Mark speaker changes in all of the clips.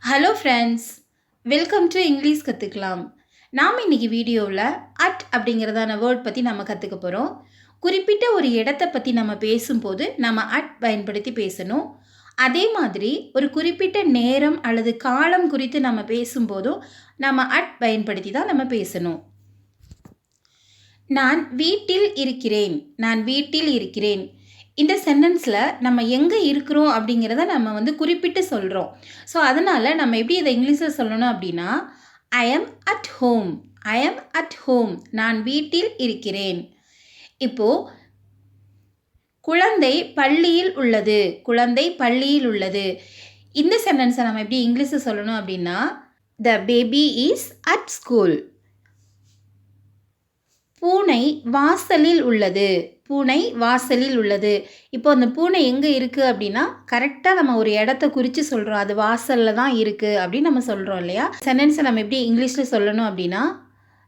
Speaker 1: Hello friends, welcome to English கற்றுக்கலாம். நாம் இன்றைக்கி வீடியோவில் அட் அப்படிங்கிறதான வேர்ட் பற்றி நம்ம கற்றுக்க போகிறோம். குறிப்பிட்ட ஒரு இடத்தை பற்றி நம்ம பேசும்போது நம்ம அட் பயன்படுத்தி பேசணும். அதே மாதிரி ஒரு குறிப்பிட்ட நேரம் அல்லது காலம் குறித்து நம்ம பேசும்போதும் நம்ம அட் பயன்படுத்தி தான் நம்ம பேசணும். நான் வீட்டில் இருக்கிறேன். நான் வீட்டில் இருக்கிறேன். இந்த சென்டென்ஸில் நம்ம எங்கே இருக்கிறோம் அப்படிங்கிறத நம்ம குறிப்பிட்டு சொல்கிறோம். ஸோ அதனால் நம்ம எப்படி இதை இங்கிலீஷில் சொல்லணும் அப்படின்னா, I am at home. I am at home. நான் வீட்டில் இருக்கிறேன். இப்போது குழந்தை பள்ளியில் உள்ளது. குழந்தை பள்ளியில் உள்ளது. இந்த சென்டென்ஸை நம்ம எப்படி இங்கிலீஷில் சொல்லணும் அப்படின்னா, the baby is at school. பூனை வாசலில் உள்ளது. பூனை வாசலில் உள்ளது. இப்போ அந்த பூனை எங்கே இருக்குது அப்படின்னா, கரெக்டாக நம்ம ஒரு இடத்த குறித்து சொல்கிறோம். அது வாசலில் தான் இருக்குது அப்படின்னு நம்ம சொல்கிறோம் இல்லையா? சென்டென்ஸை நம்ம எப்படி இங்கிலீஷில் சொல்லணும் அப்படின்னா,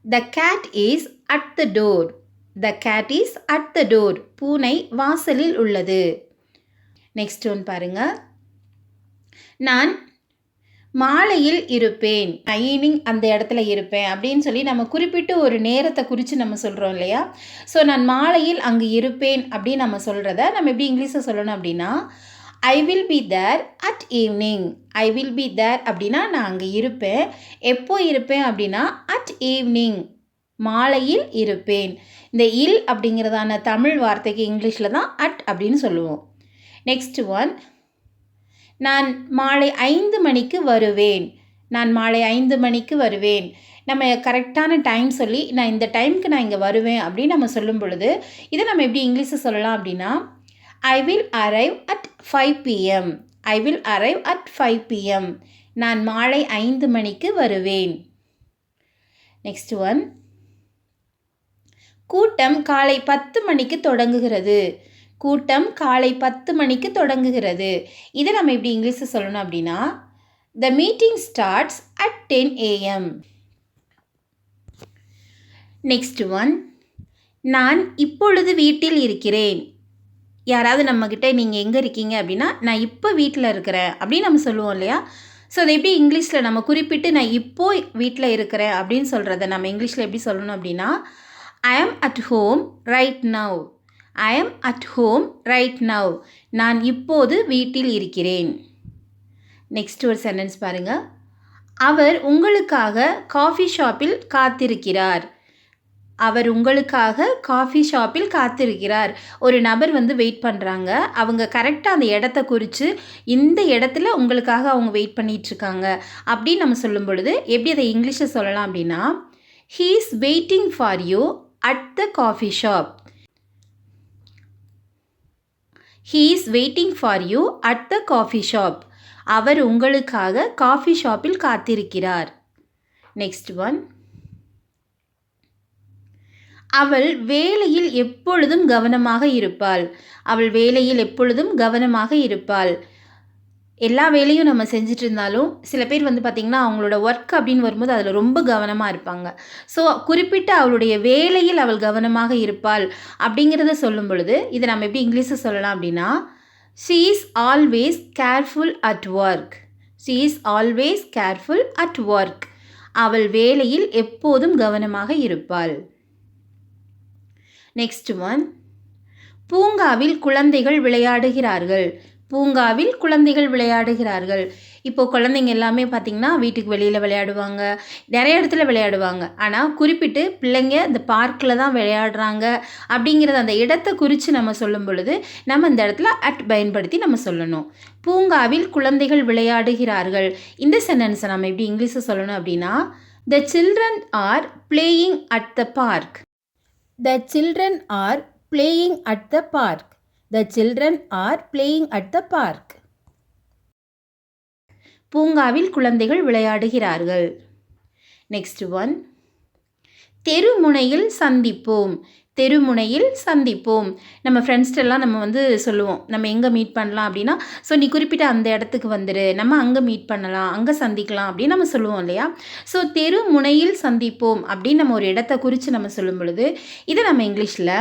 Speaker 1: the cat is at the door. The cat is at the door. பூனை வாசலில் உள்ளது. நெக்ஸ்ட் ஒன் பாருங்கள். நான் மாலையில் இருப்பேன். ஈவினிங் அந்த இடத்துல இருப்பேன் அப்படின்னு சொல்லி நம்ம குறிப்பிட்டு ஒரு நேரத்தை குறித்து நம்ம சொல்கிறோம் இல்லையா? ஸோ நான் மாலையில் அங்கே இருப்பேன் அப்படின்னு நம்ம சொல்கிறத நம்ம எப்படி இங்கிலீஷில் சொல்லணும் அப்படின்னா, I will be there at evening. I will be there அப்படின்னா நான் அங்கே இருப்பேன். எப்போ இருப்பேன் அப்படின்னா அட் ஈவினிங். மாலையில் இருப்பேன். இந்த இல் அப்படிங்கிறதான தமிழ் வார்த்தைக்கு இங்கிலீஷில் தான் அட் அப்படின்னு சொல்லுவோம். நெக்ஸ்ட் ஒன், நான் மாலை 5 மணிக்கு வருவேன். நான் மாலை 5 மணிக்கு வருவேன். நம்ம கரெக்டான டைம் சொல்லி நான் இந்த டைமுக்கு நான் இங்கே வருவேன் அப்படின்னு நம்ம சொல்லும் பொழுது இதை நம்ம எப்படி இங்கிலீஷில் சொல்லலாம் அப்படின்னா, I will arrive at 5 PM. I will arrive at 5 PM. நான் மாலை 5 மணிக்கு வருவேன். நெக்ஸ்ட் ஒன், கூட்டம் காலை 10 மணிக்கு தொடங்குகிறது. கூட்டம் காலை 10 மணிக்கு தொடங்குகிறது. இதை நம்ம எப்படி இங்கிலீஷில் சொல்லணும் அப்படின்னா, the meeting starts at 10 AM. Next one, நான் இப்பொழுது வீட்டில் இருக்கிறேன். யாராவது நம்மக்கிட்ட நீங்கள் எங்கே இருக்கீங்க அப்படின்னா, நான் இப்போ வீட்டில் இருக்கிறேன் அப்படின்னு நம்ம சொல்லுவோம் இல்லையா? ஸோ அதை எப்படி இங்கிலீஷில் நம்ம குறிப்பிட்டு நான் இப்போது வீட்டில் இருக்கிறேன் அப்படின்னு சொல்கிறத நம்ம இங்கிலீஷில் எப்படி சொல்லணும் அப்படின்னா, I am at home right now. I am at home right now. நான் இப்போது வீட்டில் இருக்கிறேன். நெக்ஸ்ட் ஒரு சென்டென்ஸ் பாருங்கள். அவர் உங்களுக்காக காஃபி ஷாப்பில் காத்திருக்கிறார். அவர் உங்களுக்காக காஃபி ஷாப்பில் காத்திருக்கிறார். ஒரு நபர் வெயிட் பண்ணுறாங்க. அவங்க கரெக்டாக அந்த இடத்த குறித்து இந்த இடத்துல உங்களுக்காக அவங்க வெயிட் பண்ணிகிட்ருக்காங்க அப்படின்னு நம்ம சொல்லும் பொழுது எப்படி அதை இங்கிலீஷில் சொல்லலாம் அப்படின்னா, he is waiting for you at the coffee shop. He is waiting for you at the coffee shop. அவர் உங்களுக்காக காஃபி ஷாப்பில் காத்திருக்கிறார். நெக்ஸ்ட் ஒன், அவள் வேலையில் எப்பொழுதும் கவனமாக இருப்பாள். அவள் வேலையில் எப்பொழுதும் கவனமாக இருப்பாள். எல்லா வேலையும் நம்ம செஞ்சுட்டு இருந்தாலும் சில பேர் பார்த்திங்கன்னா அவங்களோட ஒர்க் அப்படின்னு வரும்போது அதில் ரொம்ப கவனமாக இருப்பாங்க. ஸோ குறிப்பிட்ட அவளுடைய வேலையில் அவள் கவனமாக இருப்பாள் அப்படிங்கிறத சொல்லும் பொழுது இதை நம்ம எப்படி இங்கிலீஷில் சொல்லலாம் அப்படின்னா, she is always careful at work. She is always careful at work. அவள் வேலையில் எப்போதும் கவனமாக இருப்பாள். நெக்ஸ்ட் ஒன், பூங்காவில் குழந்தைகள் விளையாடுகிறார்கள். பூங்காவில் குழந்தைகள் விளையாடுகிறார்கள். இப்போது குழந்தைங்க எல்லாமே பார்த்திங்கன்னா வீட்டுக்கு வெளியில் விளையாடுவாங்க, நிறைய இடத்துல விளையாடுவாங்க. ஆனால் குறிப்பிட்டு பிள்ளைங்க இந்த பார்க்கில் தான் விளையாடுறாங்க அப்படிங்கிறத அந்த இடத்தை குறித்து நம்ம சொல்லும் பொழுது நம்ம இந்த இடத்துல அட் பயன்படுத்தி நம்ம சொல்லணும். பூங்காவில் குழந்தைகள் விளையாடுகிறார்கள். இந்த சென்டென்ஸை நம்ம எப்படி இங்கிலீஷில் சொல்லணும் அப்படின்னா, the children are playing at the park. The children are playing at the park. The children are playing at the park. பூங்காவில் குழந்தைகள் விளையாடுகிறார்கள். நெக்ஸ்ட் ஒன், தெருமுனையில் சந்திப்போம். தெருமுனையில் சந்திப்போம். நம்ம ஃப்ரெண்ட்ஸ்டெல்லாம் நம்ம சொல்லுவோம், நம்ம எங்கே மீட் பண்ணலாம் அப்படின்னா, ஸோ நீ குறிப்பிட்ட அந்த இடத்துக்கு வந்துடு, நம்ம அங்கே மீட் பண்ணலாம், அங்கே சந்திக்கலாம் அப்படின்னு நம்ம சொல்லுவோம் இல்லையா? ஸோ தெருமுனையில் சந்திப்போம் அப்படின்னு நம்ம ஒரு இடத்த குறித்து நம்ம சொல்லும் பொழுது இதை நம்ம இங்கிலீஷில்,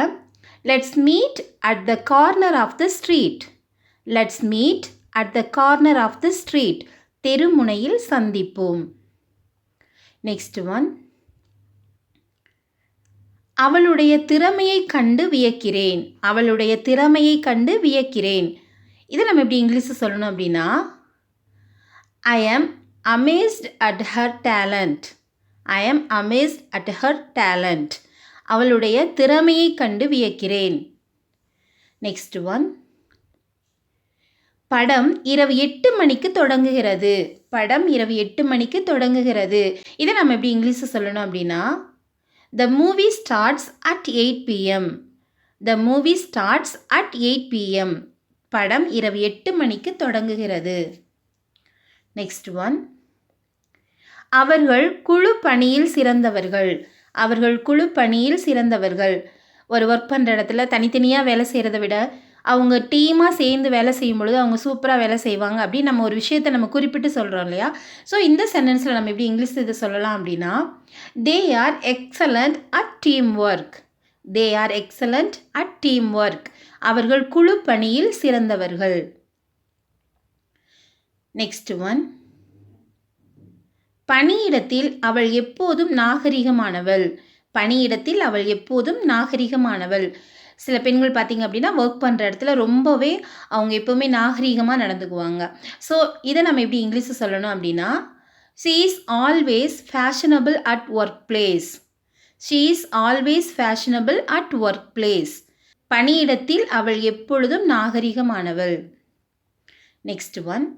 Speaker 1: let's meet at the corner of the street. Let's meet at the corner of the street. தெருமுனையில் சந்திப்போம். Next one. அவளுடைய திறமையை கண்டு வியக்கிறேன். அவளுடைய திறமையை கண்டு வியக்கிறேன். இதை நம்ம எப்படி இங்கிலீஷில் சொல்லணும் அப்படின்னா, I am amazed at her talent. I am amazed at her talent. அவளுடைய திறமையை கண்டு வியக்கிறேன். Next one. படம் இரவு 8 மணிக்கு தொடங்குகிறது. படம் இரவு 8 மணிக்கு தொடங்குகிறது. இதை நம்ம எப்படி இங்கிலீஷில் சொல்லணும் அப்படின்னா, The movie starts at 8 p.m. The movie starts at 8 p.m. படம் இரவு 8 மணிக்கு தொடங்குகிறது. Next one. அவர்கள் குழு பணியில் சிறந்தவர்கள். அவர்கள் குழு பணியில் சிறந்தவர்கள். ஒரு ஒர்க் பண்ணுற இடத்துல தனித்தனியாக வேலை செய்கிறத விட அவங்க டீமாக சேர்ந்து வேலை செய்யும் பொழுது அவங்க சூப்பராக வேலை செய்வாங்க அப்படின்னு நம்ம ஒரு விஷயத்தை நம்ம குறிப்பிட்டு சொல்கிறோம் இல்லையா. ஸோ இந்த சென்டென்ஸில் நம்ம எப்படி இங்கிலீஷில் இதை சொல்லலாம் அப்படின்னா, they are excellent at team work. They are excellent at team work. அவர்கள் குழு பணியில் சிறந்தவர்கள். Next one. பணியிடத்தில் அவள் எப்போதும் நாகரிகமானவள். பணியிடத்தில் அவள் எப்போதும் நாகரிகமானவள். சில பெண்கள் பார்த்திங்க அப்படின்னா ஒர்க் பண்ணுற இடத்துல ரொம்பவே அவங்க எப்போவுமே நாகரிகமாக நடந்துக்குவாங்க. ஸோ இதை நம்ம எப்படி இங்கிலீஷில் சொல்லணும் அப்படின்னா, she is always fashionable at workplace. she is always fashionable at workplace. பணியிடத்தில் அவள் எப்பொழுதும் நாகரிகமானவள். Next one.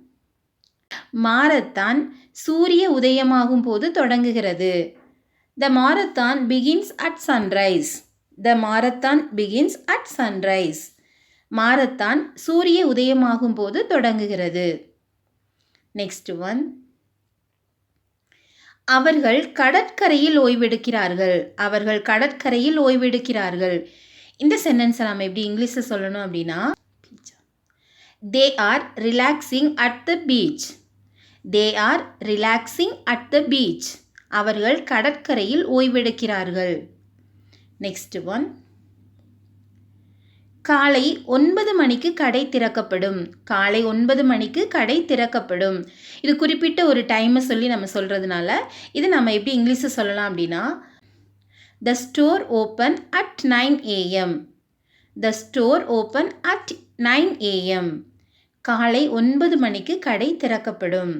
Speaker 1: மாரத்தான் சூரிய உதயமாகும் போது தொடங்குகிறது. The marathon begins at sunrise. The marathon begins at sunrise. Marathon சூரிய உதயமாகும் போது தொடங்குகிறது. Next one. அவர்கள் கடற்கரையில் ஓய்வெடுக்கிறார்கள். அவர்கள் கடற்கரையில் ஓய்வெடுக்கிறார்கள். இந்த சென்டென்ஸை நம்ம எப்படி இங்கிலீஷில் சொல்லணும் அப்படின்னா, they are relaxing at the beach. they are relaxing at the beach. அவர்கள் கடற்கரையில் ஓய்வெடுக்கிறார்கள். Next one. காலை 9 மணிக்கு கடை திறக்கப்படும். காலை 9 மணிக்கு கடை திறக்கப்படும். இது குறிப்பிட்ட ஒரு டைமை சொல்லி நம்ம சொல்கிறதுனால இது நம்ம எப்படி இங்கிலீஷில் சொல்லலாம் அப்படின்னா, the store open at 9 a.m. the store open at 9 a.m. காலை 9 மணிக்கு கடை திறக்கப்படும்.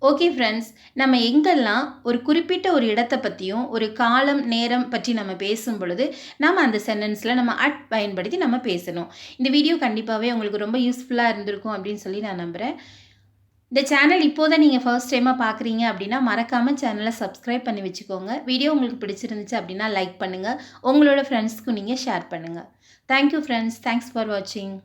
Speaker 1: ஓகே ஃப்ரெண்ட்ஸ், நம்ம எங்கெல்லாம் ஒரு குறிப்பிட்ட ஒரு இடத்தை பற்றியும் ஒரு காலம் நேரம் பற்றி நம்ம பேசும் பொழுது நம்ம அந்த சென்டென்ஸில் நம்ம அட் பயன்படுத்தி நம்ம பேசணும். இந்த வீடியோ கண்டிப்பாகவே உங்களுக்கு ரொம்ப யூஸ்ஃபுல்லாக இருந்திருக்கும் அப்படின்னு சொல்லி நான் நம்புகிறேன். இந்த சேனல் இப்போதான் நீங்கள் ஃபர்ஸ்ட் டைமாக பார்க்குறீங்க அப்படின்னா மறக்காமல் சேனலை சப்ஸ்கிரைப் பண்ணி வச்சுக்கோங்க. வீடியோ உங்களுக்கு பிடிச்சிருந்துச்சு அப்படின்னா லைக் பண்ணுங்கள். உங்களோட ஃப்ரெண்ட்ஸ்க்கும் நீங்கள் ஷேர் பண்ணுங்கள். Thank you friends. தேங்க்ஸ் ஃபார் வாட்சிங்.